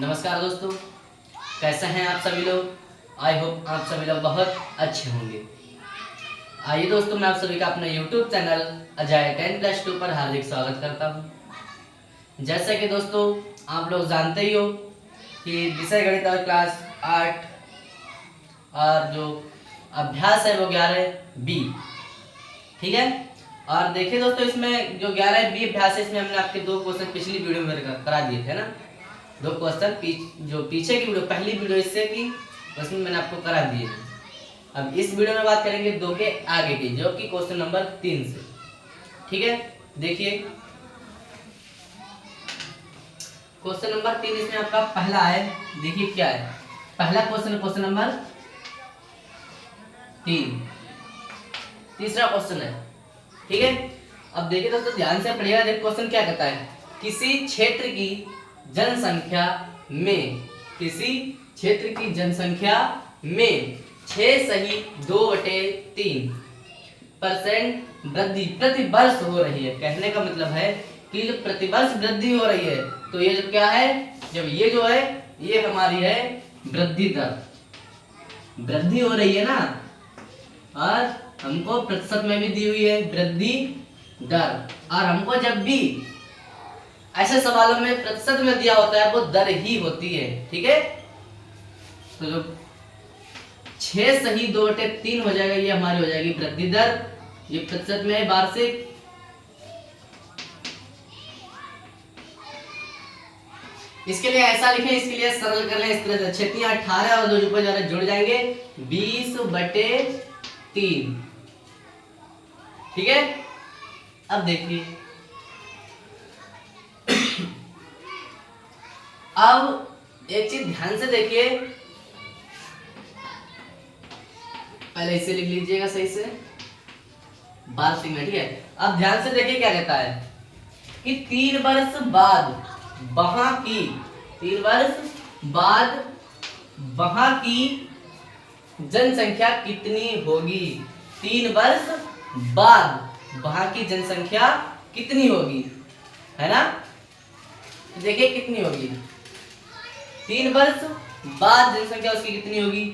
नमस्कार दोस्तों, कैसे हैं आप सभी लोग। आई होप आप सभी लोग बहुत अच्छे होंगे। आइए दोस्तों, मैं आप सभी का अपने YouTube चैनल अजय 10+2 पर हार्दिक स्वागत करता हूं। जैसा कि दोस्तों आप लोग जानते ही हो कि विषय गणित और क्लास 8 और जो अभ्यास है वो 11B, ठीक है। और देखिए दोस्तों, इसमें जो 11B अभ्यास है, इसमें हमने आपके 2 क्वेश्चन पिछली वीडियो में करा दिए थे ना। 2 क्वेश्चन जो पीछे की वीडियो, पहली वीडियो इससे की, उसमें मैंने आपको करा दिए। अब इस वीडियो में बात करेंगे 2 के आगे की, जो कि क्वेश्चन नंबर 3 से, ठीक है। देखिए क्वेश्चन नंबर 3 इसमें आपका पहला है। देखिए क्या है पहला क्वेश्चन, क्वेश्चन नंबर 3, तीसरा क्वेश्चन है, ठीक है। अब देखिए दोस्तों, ध्यान से पढ़िएगा। देखिए क्वेश्चन क्या कहता है, किसी क्षेत्र की जनसंख्या में, किसी क्षेत्र की जनसंख्या में 6.2/3% वृद्धि प्रति वर्ष हो रही है। कहने का मतलब है कि जो प्रति वर्ष वृद्धि हो रही है, तो ये जो क्या है, जब ये जो है ये हमारी है वृद्धि दर, वृद्धि हो रही है ना। और हमको प्रतिशत में भी दी हुई है वृद्धि दर, और हमको जब भी ऐसे सवालों में प्रतिशत में दिया होता है वो दर ही होती है, ठीक है। तो जो 6.2/3 हो जाएगा, ये हमारी हो जाएगी वृद्धि दर। ये प्रतिशत में है वार्षिक। इसके लिए ऐसा लिखें, इसके लिए सरल कर लें इस तरह से, 6 18 और 2 ऊपर जा रहे जुड़ जाएंगे 20/3, ठीक है। अब देखिए, अब एक चीज ध्यान से देखिए, पहले इसे लिख लीजिएगा सही से वार्षिक में, ठीक है। अब ध्यान से देखिए क्या कहता है कि 3 वर्ष बाद वहां की, 3 वर्ष बाद वहां की जनसंख्या कितनी होगी। 3 वर्ष बाद वहां की जनसंख्या कितनी होगी, है ना। देखिए कितनी होगी, 3 वर्ष बाद जनसंख्या उसकी कितनी होगी।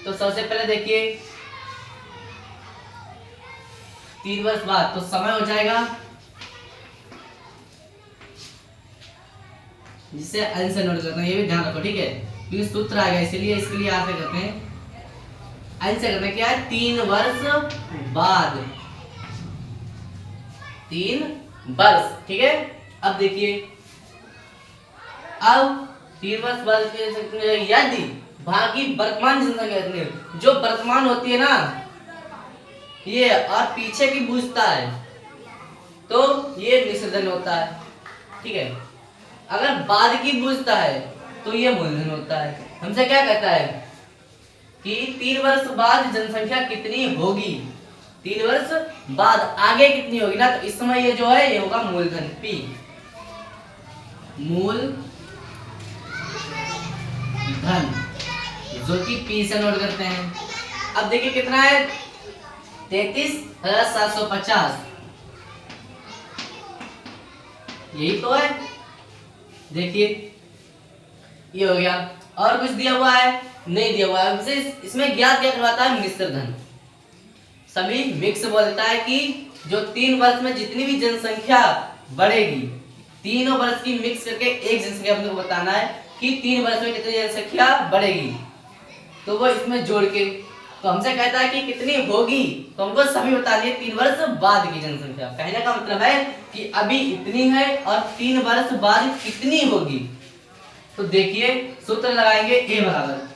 तो सबसे पहले देखिए 3 वर्ष बाद, तो समय हो जाएगा, जिसे एन से नोट करते हैं, ये भी ध्यान रखो, ठीक है। क्योंकि सूत्र आएगा, इसलिए इसके लिए आप क्या करते हैं, एन से करते हैं। क्या है, 3 वर्ष बाद, 3 वर्ष, ठीक है। अब देखिए, अब 3 वर्ष बाद यदि भागी वर्तमान जनसंख्या कितनी, जो वर्तमान होती है ना ये, और पीछे की बूझता है, तो ये निषेधन होता है, ठीक है। अगर बाद की बूझता है तो ये मूलधन होता है। हमसे क्या कहता है कि 3 वर्ष बाद जनसंख्या कितनी होगी, 3 वर्ष बाद आगे कितनी होगी ना, तो इस समय ये जो है ये होगा मूलधन पी, मूलधन, जो कि पी से नोट करते हैं। अब देखिए कितना है, 33,750, यही तो है। देखिए ये हो गया, और कुछ दिया हुआ है नहीं दिया हुआ है। इसमें ज्ञात क्या करवाता है, मिश्र धन। सभी मिक्स बोलता है कि जो 3 वर्ष में जितनी भी जनसंख्या बढ़ेगी, तीनों वर्ष की मिक्स करके एक जनसंख्या अपने को बताना है कि 3 वर्ष में कितनी जनसंख्या बढ़ेगी, तो वो इसमें जोड़ के, तो हमसे कहता है कि कितनी होगी, तो हमको सभी बतानी है 3 वर्ष बाद की जनसंख्या। कहने का मतलब है कि अभी इतनी है और 3 वर्ष बाद कितनी होगी। तो देखिए सूत्र लगाएंगे, ए बराबर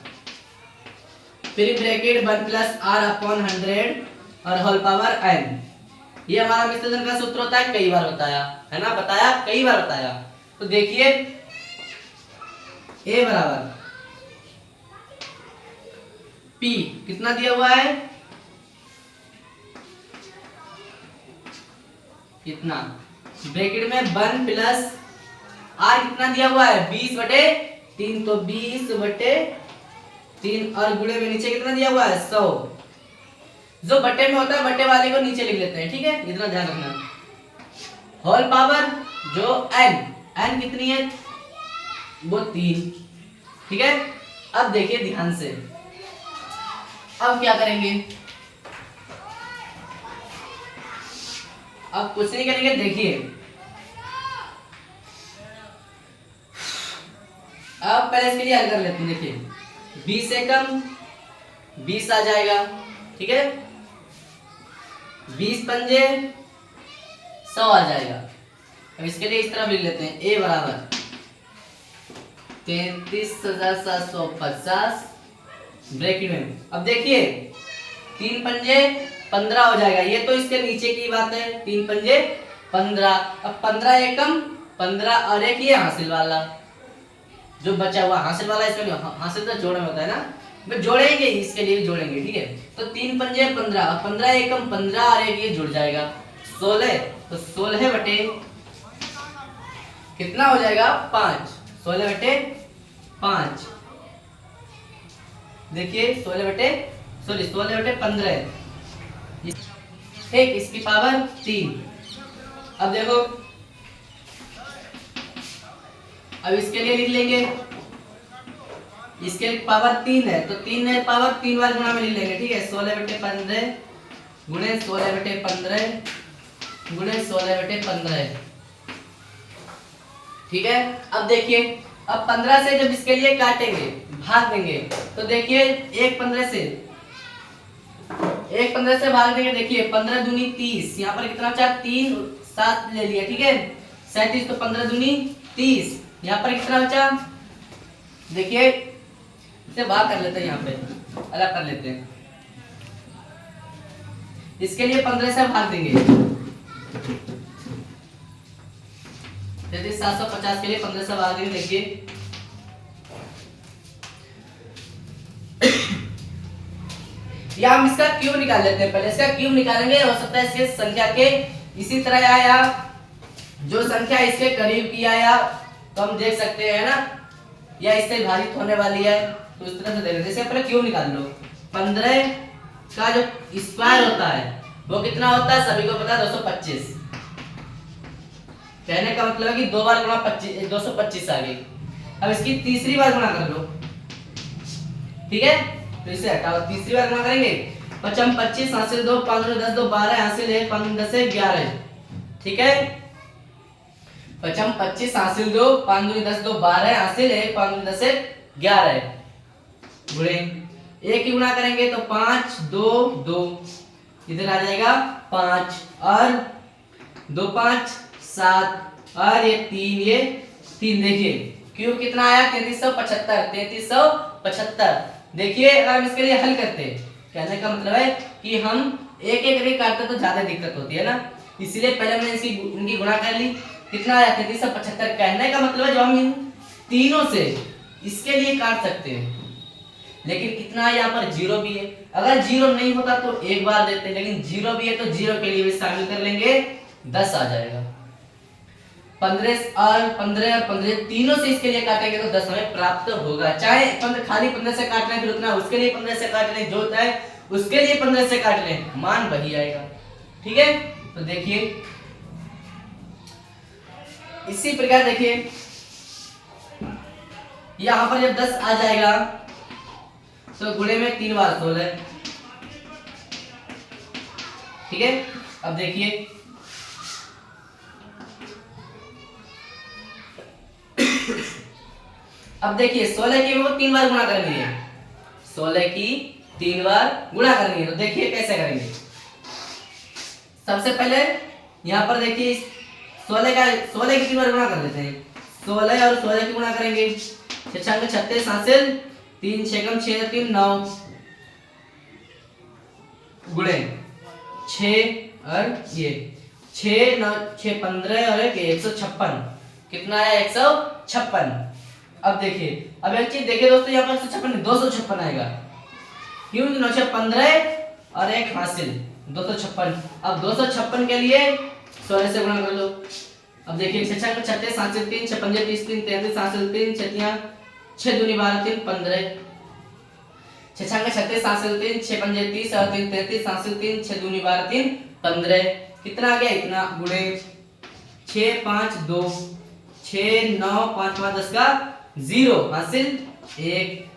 फिर ब्रैकेट 1 + r/100 और होल पावर n। ये हमारा मिश्रण का सूत्र होता है, कई बार बताया है ना, बताया कई बार बताया। तो देखिए ए बराबर P कितना दिया हुआ है, कितना, ब्रैकेट में 1 + r कितना दिया हुआ है, 20/3, तो 20/3 और गुणे में नीचे कितना दिया हुआ है, 100। जो बट्टे में होता है बट्टे वाले को नीचे लिख लेते हैं, ठीक है, इतना ध्यान रखना। होल पावर जो n कितनी है, वो 3, ठीक है, अब देखिए ध्यान से, अब क्या करेंगे, अब कुछ नहीं करेंगे, देखिए अब पहले इसके लिए हल कर लेते हैं। देखिए 20 से कम 20 आ जाएगा, ठीक है, 20 पंजे 100 आ जाएगा। अब इसके लिए इस तरह लिख लेते हैं, ए बराबर 33,750 ब्रैकेट में। अब देखिए 3 पंजे 15 हो जाएगा, ये तो इसके नीचे की बात है, 3 पंजे 15। अब 15 एकम 15 और एक ये हासिल वाला जो बचा हुआ, हासिल वाला इसका नहीं, हासिल तो जोड़ में होता है ना, तो जोड़ेंगे, इसके लिए भी जोड़ेंगे, ठीक है। तो 3 पंजे 15, 15 एकम 15 और एक ये जुड़ जाएगा 16, तो 16 बटे कितना हो जाएगा 5, 16 बटे 5, देखिए 16 बटे 15, ठीक, इसकी पावर 3। अब देखो, अब इसके लिए लिख लेंगे, इसके पावर 3 है, तो 3 है पावर 3 बार गुणा में लिख लेंगे, ठीक है, 16 बटे 15 गुणे 16 बटे 15 गुणे 16 बटे 15, ठीक है। अब देखिए, अब 15 से जब इसके लिए काटेंगे, भाग देंगे, तो देखिए 1 15 से भाग देंगे, देखिए 15 दूनी 30, यहाँ पर कितना बचा 3 7 ले लिया, ठीक है, 37, तो 15 दूनी 30, यहाँ पर कितना बचा, देखिए इसे भाग कर लेते हैं, यहाँ पे अलग कर लेते हैं, इसके लिए 15 से भाग देंगे, 750 के लिए 15 से भाग देंगे, देखिए या हम इसका क्यूब निकाल लेते हैं, पहले इसका क्यूब निकालेंगे, हो सकता है इसके संख्या के इसी तरह आया, जो संख्या इसके करीब की आया तो हम देख सकते हैं ना, या इससे विभाजित होने वाली है, तो इस तरह से देख, जैसे पहले क्यूब निकाल लो, 15 का जो स्क्वायर होता है वो कितना होता है, सभी को पता है 225, कहने का मतलब है कि 2 बार गुणा 25, 225 आ गई। अब इसकी तीसरी बार गुणा कर लो, ठीक है, तो इसे हटाओ, तीसरी बार गुणा करेंगे, 5 25 हासिल 2 5 10 2 12 हासिल 1 5 10 11, ठीक है, 5 25 हासिल 2 5 10 2 12 हासिल 1 5 10 11 गुणे 1 की गुणा करेंगे तो 5 2 2, इधर आ जाएगा 5 और 2 5 7 और ये 3, देखिए क्यूब कितना आया 3375, देखिए अगर हम इसके लिए हल करते, कहने का मतलब है कि हम एक एक करके काटते तो ज्यादा दिक्कत होती है ना, इसलिए पहले मैंने इनकी गुणा कर ली, कितना आया 3375, कहने का मतलब है जो हम इन तीनों से इसके लिए काट सकते हैं, लेकिन कितना है यहाँ पर 0 भी है, अगर 0 नहीं होता तो एक बार देते, लेकिन 0 भी है तो 0 के लिए भी शामिल कर लेंगे, 10 आ जाएगा। 15 और 15 तीनों से इसके लिए काटेंगे तो 10 हमें प्राप्त होगा, चाहे खाली 15 से काट रहे हैं फिर उतना उसके लिए 15 से काट रहे हैं, जो होता है उसके लिए 15 से काट रहे हैं, मान वही आएगा, ठीक है। तो देखिए इसी प्रकार देखिए यहां पर जब 10 आ जाएगा तो गुणे में 3 बार 16, ठीक है। अब देखिए अब देखिए 16 की वो 3 बार गुणा करनी है, 16 की 3 बार गुणा करनी है, तो देखिए कैसे करेंगे। सबसे पहले यहाँ पर देखिए 16 की 3 बार गुणा कर लेते हैं, 16 और 16 की गुणा करेंगे, 6 36 हासिल 3 6 6 3 9 गुणे 6 और ये 6 9 6 15 और 156, कितना है 156। अब देखिए, अब एक चीज देखिए दोस्तों, यहाँ पर 156 256 आएगा, क्यों 915 और एक हासिल 256। अब 256 के लिए 16 से गुणा कर लो, अब देखिए 6 36 हासिल 3 6 5 30 3 33 हासिल 3 6 दूनी 12 3 15, 6 36 हासिल 3 6 5 30 और 3 33 हासिल 3 6 दूनी 12 3 15, कितना आ गया इतना, गुणे 6 5 2 6 9 5 5 10 का 0 हासिल एक,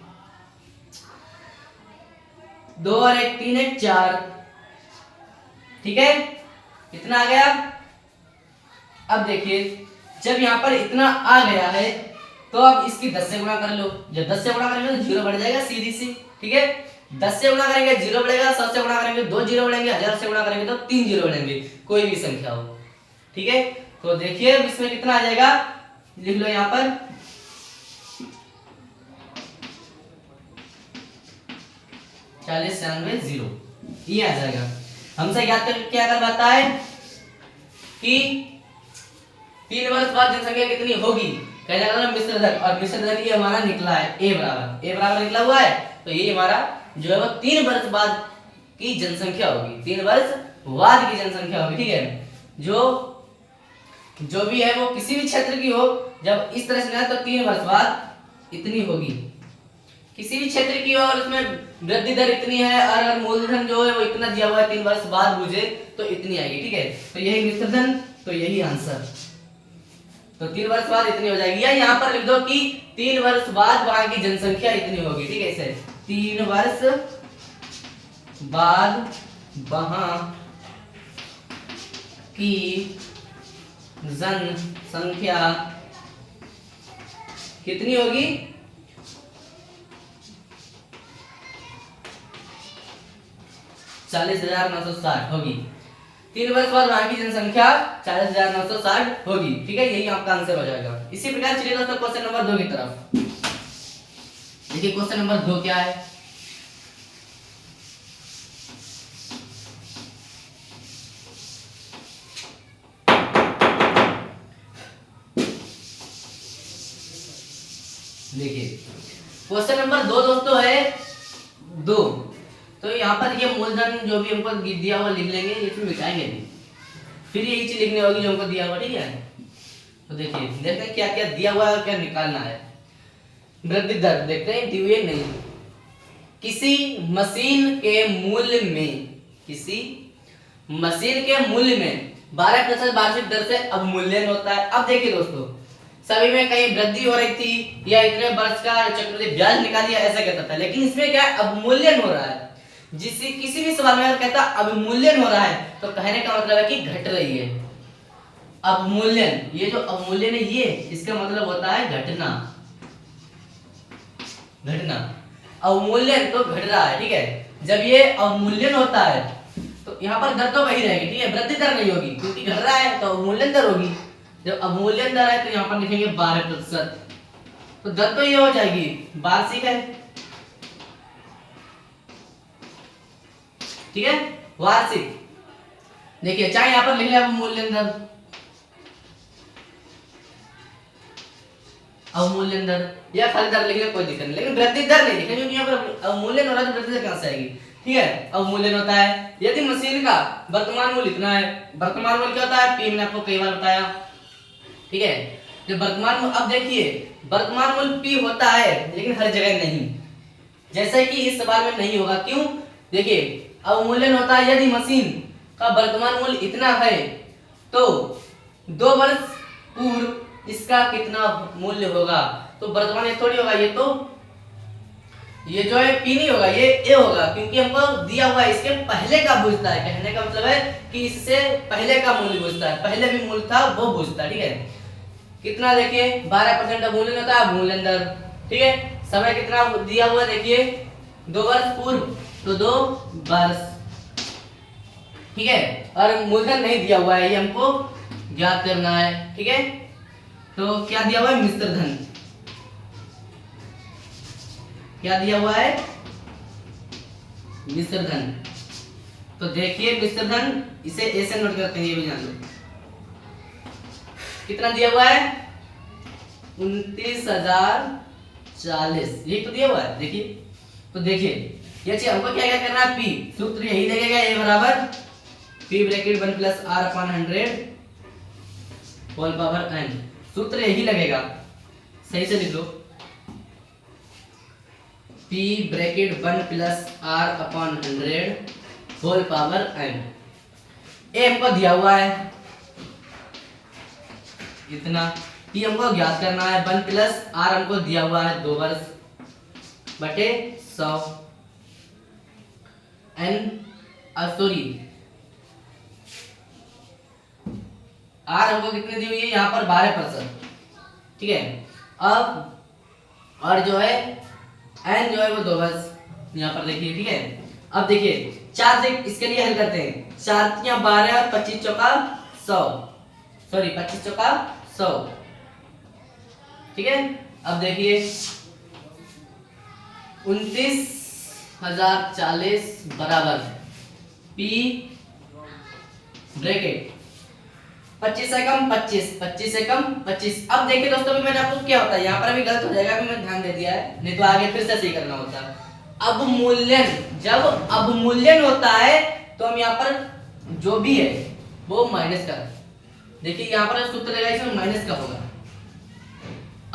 दो और एक तीन, एक चार। ठीक है, इतना आ गया। अब देखिए जब यहाँ पर इतना आ गया है तो अब इसकी 10 से गुणा कर लो। जब 10 से गुणा करेंगे तो जीरो बढ़ जाएगा सीधी सी। ठीक है, 10 से गुणा करेंगे जीरो बढ़ेगा, 100 से गुणा करेंगे 2 जीरो बढ़ेंगे, 1000 से गुणा करेंगे तो 3 जीरो बढ़ेंगे, कोई भी संख्या हो। ठीक है, तो देखिए इसमें कितना आ जाएगा, लिख लो यहाँ पर 40 96 0, ये आ जाएगा। हमसे ज्ञात करके क्या करवाता है कि 3 वर्ष बाद जनसंख्या कितनी होगी, कहने का मतलब मिश्र दर, और मिश्र दर ये हमारा निकला है ए बराबर निकला हुआ है। तो ये हमारा जो है वो 3 वर्ष बाद की जनसंख्या होगी, 3 वर्ष बाद की जनसंख्या होगी। ठीक है, जो भी है वो किसी भी क्षेत्र की हो, जब इस तरह से ना तो 3 वर्ष बाद इतनी होगी, किसी भी क्षेत्र की हो और उसमें वृद्धि दर इतनी है और अगर मूलधन जो है वो इतना दिया हुआ है 3 वर्ष बाद बुझे तो इतनी आएगी। ठीक है, तो यही मिश्र धन, तो यही आंसर। तो 3 वर्ष बाद इतनी हो जाएगी, या यहाँ पर लिख दो कि 3 वर्ष बाद वहां की जनसंख्या इतनी होगी। ठीक है, इसे 3 वर्ष बाद वहां की जनसंख्या कितनी होगी, 40,960 होगी। 3 वर्ष बाद वहां की जनसंख्या 40,960 होगी। ठीक है, यही आपका आंसर हो जाएगा। इसी प्रकार चलिए दोस्तों क्वेश्चन नंबर 2 की तरफ। देखिए क्वेश्चन नंबर 2 क्या है। देखिए क्वेश्चन नंबर 2 दोस्तों है 2। तो यहाँ पर ये मूलधन जो भी हमको दिया हुआ लिख लेंगे, इसमें मिटाएंगे नहीं, फिर यही चीज लिखनी होगी जो हमको दिया हुआ। ठीक है, तो देखिए देखते हैं क्या क्या दिया हुआ है, क्या निकालना है। वृद्धि दर देखते हैं, दी हुई है नहीं। किसी मशीन के मूल्य में, किसी मशीन के मूल्य में 12% वार्षिक दर से अवमूल्यन होता है। अब देखिए दोस्तों, सभी में कहीं वृद्धि हो रही थी या इतने वर्ष का चक्रवृद्धि ब्याज निकाल दिया ऐसा कहता था, लेकिन इसमें क्या अवमूल्यन हो रहा है। जिससे किसी भी सवाल में अगर कहता अवमूल्यन हो रहा है तो कहने का मतलब है कि घट रही है। अवमूल्यन, ये जो अवमूल्यन है ये इसका मतलब होता है घटना, घटना। अवमूल्यन तो घट रहा है। ठीक है, जब ये अवमूल्यन होता है तो यहाँ पर दर तो वही रहेगी। ठीक है, वृद्धि दर नहीं होगी क्योंकि घट रहा है तो अवमूल्यन दर होगी। जब अवमूल्यन दर है तो यहाँ पर लिखेंगे 12%, तो दर तो ये हो जाएगी वार्षिक है। ठीक है, वार्षिक। देखिए चाहे यहाँ पर लिख ले अवमूल्यन दर, अवमूल्यन दर या खाली दर लिख ले कोई दिक्कत नहीं, लेकिन वृद्धि दर नहीं लिखेंगे क्योंकि यहाँ पर अवमूल्यन हो रहा है तो वृद्धि दर कहां से आएगी। ठीक है, अवमूल्यन होता है यदि मशीन का वर्तमान मूल्य इतना है। वर्तमान मूल्य क्या होता है, पी मैंने आपको कई बार बताया। ठीक है, जब वर्तमान मूल्य, अब देखिए वर्तमान मूल्य पी होता है लेकिन हर जगह नहीं, जैसे कि इस सवाल में नहीं होगा। क्यों, देखिए अवमूल्यन होता है यदि मशीन का वर्तमान मूल्य इतना है तो 2 वर्ष पूर्व इसका कितना मूल्य होगा। तो वर्तमान ये थोड़ी होगा, ये तो ये जो है पी नहीं होगा, ये ए होगा क्योंकि हमको दिया हुआ है इसके पहले का पूछता है। कहने का मतलब है कि इससे पहले का मूल्य पूछता है, पहले भी मूल्य था वो पूछता है। ठीक है, कितना देखिए 12% अवमूल्यन होता है, अवमूल्यन दर। ठीक है, समय कितना दिया हुआ है देखिए 2 वर्ष पूर्व, तो 2 वर्ष। ठीक है, और मूलधन नहीं दिया हुआ है, ये हमको ज्ञात करना है। ठीक है, तो क्या दिया हुआ है, मिश्र धन। क्या दिया हुआ है, मिश्र धन। तो देखिए मिश्र धन, इसे ऐसे नोट करते हैं, ये भी जान लो। कितना दिया हुआ है, 29,040, ये तो दिया हुआ है। देखिए, तो देखिए ये चीज हमको क्या क्या करना है, पी सूत्र यही लगेगा, ए बराबर P bracket 1 plus R upon 100 whole power n, सूत्र यही लगेगा। सही से लिख लो, P bracket 1 plus R upon 100 whole power n। A हमको दिया हुआ है इतना, पी हमको ज्ञात करना है, 1 प्लस आर हमको दिया हुआ है 2 वर्ष। बटे 100 एन सॉरी आर हमको कितने दी हुई है यहाँ पर 12%, ठीक है। अब और जो है एन जो है वो 2 बस यहाँ पर देखिए, ठीक है। अब देखिए 4 से इसके लिए हल करते हैं, 4 या 12 और 25 चौका 100, सॉरी 25 चौका 100, ठीक है। अब देखिए 29,040 बराबर पी ब्रैकेट 25 से कम 25, 25 से कम 25। अब देखिए दोस्तों भी मैंने आपको क्या होता है यहाँ पर अभी गलत हो जाएगा, अभी मैंने ध्यान दे दिया है, नहीं तो आगे फिर से सही करना होता है। अवमूल्यन, जब अवमूल्यन होता है तो हम यहाँ पर जो भी है वो माइनस का, देखिए यहाँ पर सूत्र रहेगा इसमें माइनस का होगा।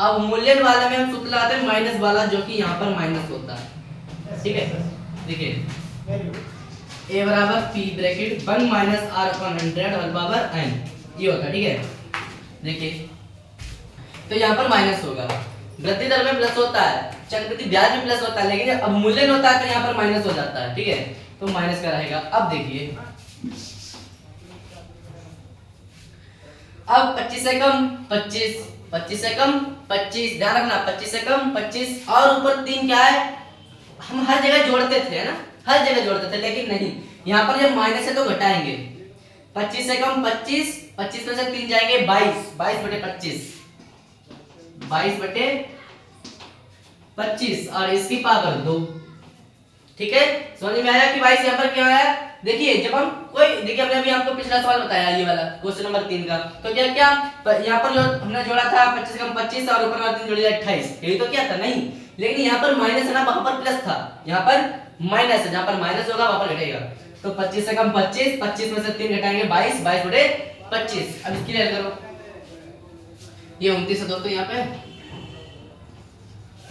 अवमूल्यन वाला में हम सूत्र लगाते हैं माइनस वाला, जो कि यहाँ पर माइनस होता है, ठीक है। देखिए a बराबर p bracket 1 minus r upon 100 whole power n, ये होता है, ठीक है। देखिए तो यहाँ पर माइनस होगा, वृद्धि दर में प्लस होता है, चक्रवृद्धि ब्याज में प्लस होता है, लेकिन जब अवमूल्यन होता है तो यहाँ पर माइनस हो जाता है, ठीक है। तो माइनस का रहेगा। अब देखिए अब 25 से कम 25, 25 से कम 25, ध्यान रखना 25 से कम 25 और ऊपर 3 क्या है, हम हर जगह जोड़ते थे, है ना, हर जगह जोड़ते थे, लेकिन नहीं, यहाँ पर जब माइनस है तो घटाएंगे। 25 से कम 25, 25 में से 3 जाएंगे 22, 22 बटे 25, 22 बटे 25 और इसकी पावर 2, ठीक है। समझ में आया कि 22 यहाँ पर क्या आया। देखिए जब हम कोई, देखिए हमने अभी आपको पिछला सवाल बताया ये वाला क्वेश्चन नंबर 3 का, तो क्या क्या यहाँ पर जो हमने जोड़ा था 25 से कम 25 और ऊपर वाला 3 जोड़ दिया 28, यही तो क्या था, नहीं, लेकिन यहाँ पर माइनस है ना, वहां पर प्लस था, यहाँ पर माइनस है, जहाँ पर माइनस होगा वहां पर घटेगा। तो 25 से कम 25, 25 में से 3 घटाएंगे 22, 22 बटे 25। अब इसकी क्लियर करो, ये 29 है दोस्तों यहाँ पे,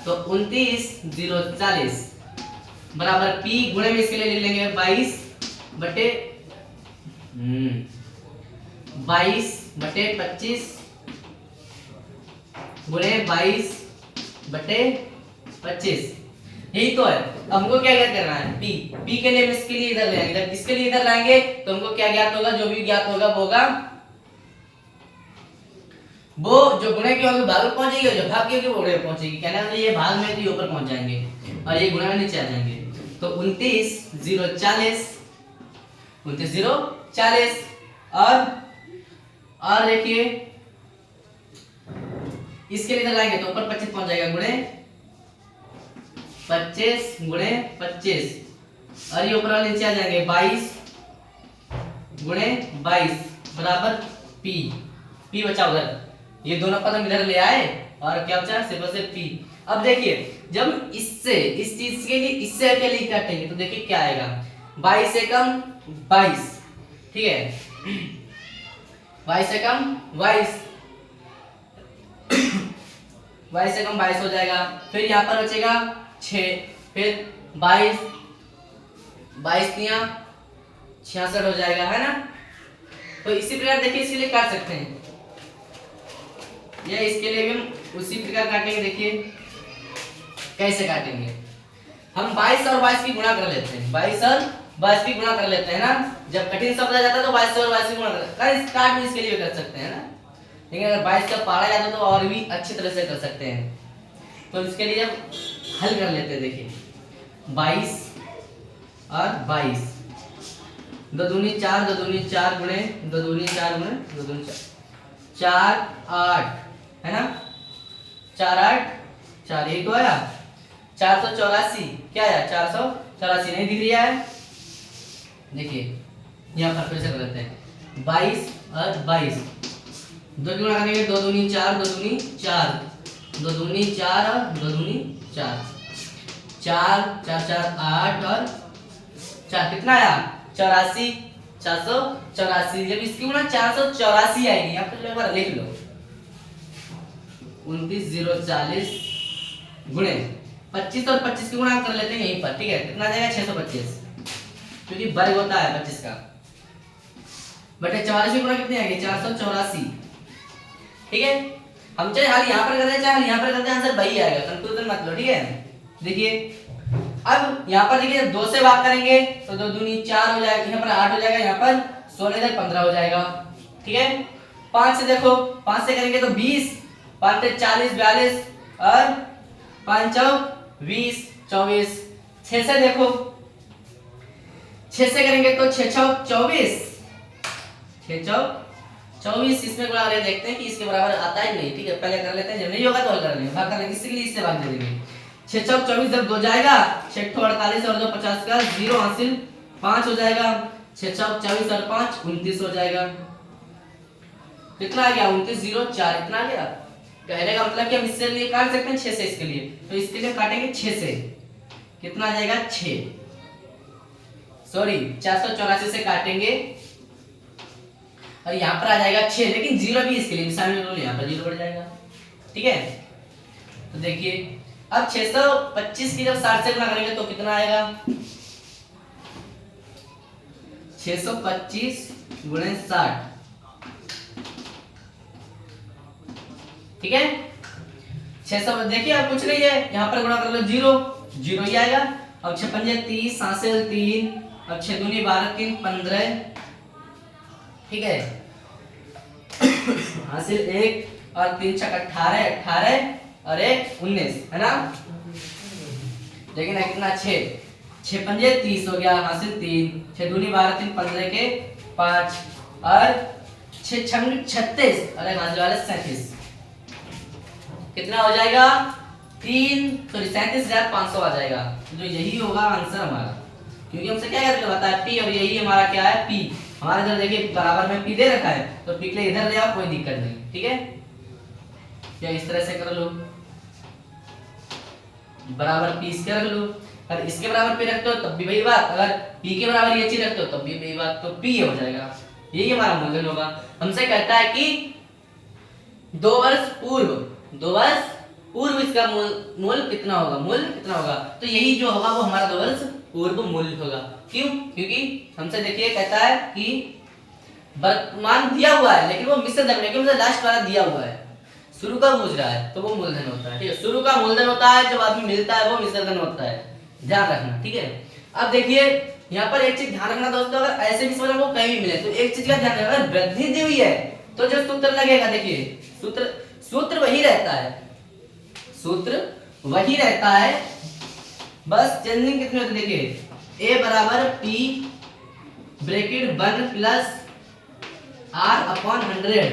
तो 29,040 बराबर p गुणे में इसके लिए लिख लेंगे 22 बटे 25 गुणे 22 बटे 25, यही तो है। अब हमको क्या क्या करना है, p के लिए हम इसके लिए इधर ले आएंगे, जब इसके लिए इधर लाएंगे तो हमको क्या ज्ञात होगा, जो भी ज्ञात होगा वो होगा, वो जो गुणे की होगी भाग में पहुंचेगी और जो भाग की होगी वो गुणे में पहुंचेगी, कहना है ये भाग में तो ऊपर पहुंच जाएंगे और ये गुणे में नीचे आ जाएंगे। तो 29,040 और देखिए इसके लिए इधर लाएंगे तो ऊपर 25 पहुंच जाएगा, गुणे 25 गुणे 25 और ये ऊपर वाले नीचे आ जाएंगे 22 गुणे 22 बराबर p बचा उधर, ये दोनों पद हम इधर ले आए और क्या बचा, सिर्फ और सिर्फ p। अब देखिए जब इससे इस चीज के लिए इससे के लिए काटेंगे तो देखिए क्या आएगा, 22 से कम 22, ठीक है, 22 से कम 22, 22 से कम 22 हो जाएगा, फिर यहाँ पर बचेगा 6, फिर 22 66 हो जाएगा, है ना। तो इसी प्रकार देखिए इसके लिए काट सकते हैं, ये इसके लिए भी हम उसी प्रकार काटेंगे। देखिए कैसे काटेंगे, हम 22 और 22 की गुणा कर लेते हैं, 22 और 22 की गुणा कर लेते हैं ना, जब कठिन शब्द आ जाता है तो 22 और 22 की गुणा कर इस काट भी इसके लिए कर सकते हैं ना, लेकिन अगर 22 का पारा जाता है तो और भी अच्छी तरह से कर सकते हैं। तो इसके लिए जब हल कर लेते हैं, देखिए 22 और 22, 2 दूनी 4, 2 दूनी 4 गुणे 2 दूनी 4 गुणे 2 दूनी 4, 8 है ना, 4 8 4, यही तो आया 484, क्या आया 484, नहीं दिख रहा है, देखिए यहाँ पर फिर से कर लेते हैं 22 और 22, 2 की गुणा करेंगे 2 दूनी 4, 2 दूनी 4, 2 दूनी 4 और 2 दूनी 4, 4 4 4 8 और 4 कितना आया 84, 484, जब इसकी गुणा 484 आएगी, यहाँ पर एक बार लिख लो 29,040 गुणे 25 और 25 की गुणा कर लेते हैं यहीं पर, ठीक है, कितना आ जाएगा 625, क्योंकि वर्ग होता है 25 का, बटे 44 की गुणा कितनी आएगी 484, ठीक है। हम चाहे हाल यहाँ पर कर दें चाहे हाल यहाँ पर कर दें, आंसर वही आएगा, कंफ्यूजन मत लो, ठीक है। देखिए अब यहाँ पर देखिए 2 से भाग करेंगे तो 2 दूनी 4 हो जाएगा, यहाँ पर 8 हो जाएगा, यहाँ पर 16 इधर 15 हो जाएगा। ठीक है 5 से देखो, 5 से करेंगे तो 20, 5 से 40 42 और 5 चौक 20 24। 6 से देखो, 6 से करेंगे तो 6 चौक 24, 6 चौक 24। इसमें गुणा करके देखते हैं कि इसके बराबर आता है नहीं। ठीक है पहले कर लेते हैं, जब नहीं होगा तो हल कर लेंगे, भाग कर लेंगे, इसके लिए इससे भाग दे देंगे। 6 चौक 24 जब 2 जाएगा, 6 48 और 2 50 का 0 हासिल 5 हो जाएगा। 6 चौक 24 और 5 29 हो जाएगा। कितना आ गया 29 0 4, इतना आ गया। कहने का मतलब कि हम इससे लिए काट सकते हैं 6 से, इसके लिए तो इसके लिए काटेंगे 6 से, कितना आ जाएगा 6, सॉरी 484 से काटेंगे और यहाँ पर आ जाएगा 6, लेकिन 0 भी इसके लिए शामिल हो, यहाँ पर 0 बढ़ जाएगा। ठीक है तो देखिए अब 625 की जब 60 से गुणा करेंगे तो कितना आएगा 625 गुणे 60। ठीक है 600 देखिए अब कुछ नहीं है, यहाँ पर गुणा कर लो 0 0 ही आएगा। अब 6 पंजे 30 हासिल 3, अब 6 दूनी 12 3 15। ठीक है हासिल 1 और 3 छक 18 18 और 1 19 है ना। लेकिन है कितना 6 पंजे 30 हो गया, हासिल 3, 6 दूनी 12 3 15 के 5 और 6 छंग 36 और एक हासिल वाले 37, कितना हो जाएगा 37,500 आ जाएगा। जो यही होगा आंसर हमारा, क्योंकि हमसे क्या करके बताया पी, और यही हमारा क्या है पी। हमारे इधर देखिए बराबर में पी दे रखा है तो पी के लिए इधर ले आओ, कोई दिक्कत नहीं। ठीक है या इस तरह से कर लो, बराबर पी इसके रख लो, अगर इसके बराबर पी रखते हो तब भी वही बात, अगर पी के बराबर ये चीज रखते हो तब भी वही बात, तो पी हो जाएगा। यही हमारा मूलधन होगा। हमसे कहता है कि 2 वर्ष पूर्व इसका मूल कितना होगा, मूल्य कितना होगा, तो यही जो होगा वो हमारा 2 वर्ष पूर्व मूल्य होगा। क्यों, क्योंकि हमसे देखिए कहता है कि वर्तमान दिया हुआ है लेकिन वो मिश्र धन में, क्योंकि लास्ट वाला दिया हुआ है, शुरू का पूछ रहा है तो वो मूलधन होता है। ठीक है शुरू का मूलधन होता है, जब आदमी मिलता है वो मिश्र धन होता है, ध्यान रखना। ठीक है अब देखिए यहाँ पर एक चीज ध्यान रखना दोस्तों, अगर ऐसे भी समझ वो कहीं भी मिले तो एक चीज का ध्यान रखना, अगर वृद्धि दी हुई है तो जो सूत्र लगेगा, देखिए सूत्र वही रहता है, सूत्र वही रहता है, बस चेंजिंग कितनी होती है। देखिए a बराबर p ब्रैकेट 1 प्लस r/100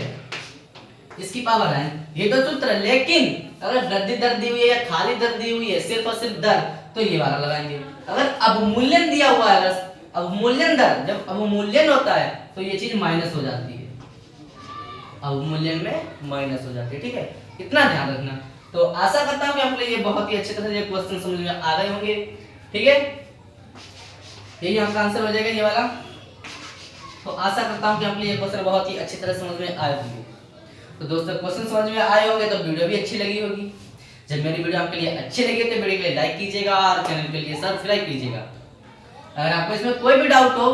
इसकी पावर है, ये तो सूत्र है। लेकिन अगर वृद्धि दर दी हुई है या खाली दर दी हुई है, सिर्फ और सिर्फ दर, तो ये वाला लगाएंगे। अगर अवमूल्यन दिया हुआ है, अवमूल्यन दर, जब अवमूल्यन होता है तो ये चीज माइनस हो जाती है, अवमूल्यन में माइनस हो जाती है। ठीक है इतना ध्यान रखना। तो आशा करता हूं कि आपको ये बहुत ही अच्छे तरह से क्वेश्चन समझ में आ गए होंगे। ठीक है यही आपका आंसर हो जाएगा ये वाला। तो आशा करता हूं कि आपको ये क्वेश्चन बहुत ही अच्छी तरह समझ में आए होंगे। तो दोस्तों क्वेश्चन समझ में आए होंगे तो वीडियो भी अच्छी लगी होगी। जब मेरी वीडियो आपके लिए अच्छी लगी तो वीडियो के लिए लाइक कीजिएगा और चैनल के लिए सब्सक्राइब कीजिएगा। अगर आपको इसमें कोई भी डाउट हो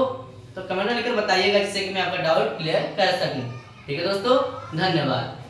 तो कमेंट में लिखकर बताइएगा, जिससे कि मैं आपका डाउट क्लियर कर सकूं। ठीक है दोस्तों धन्यवाद।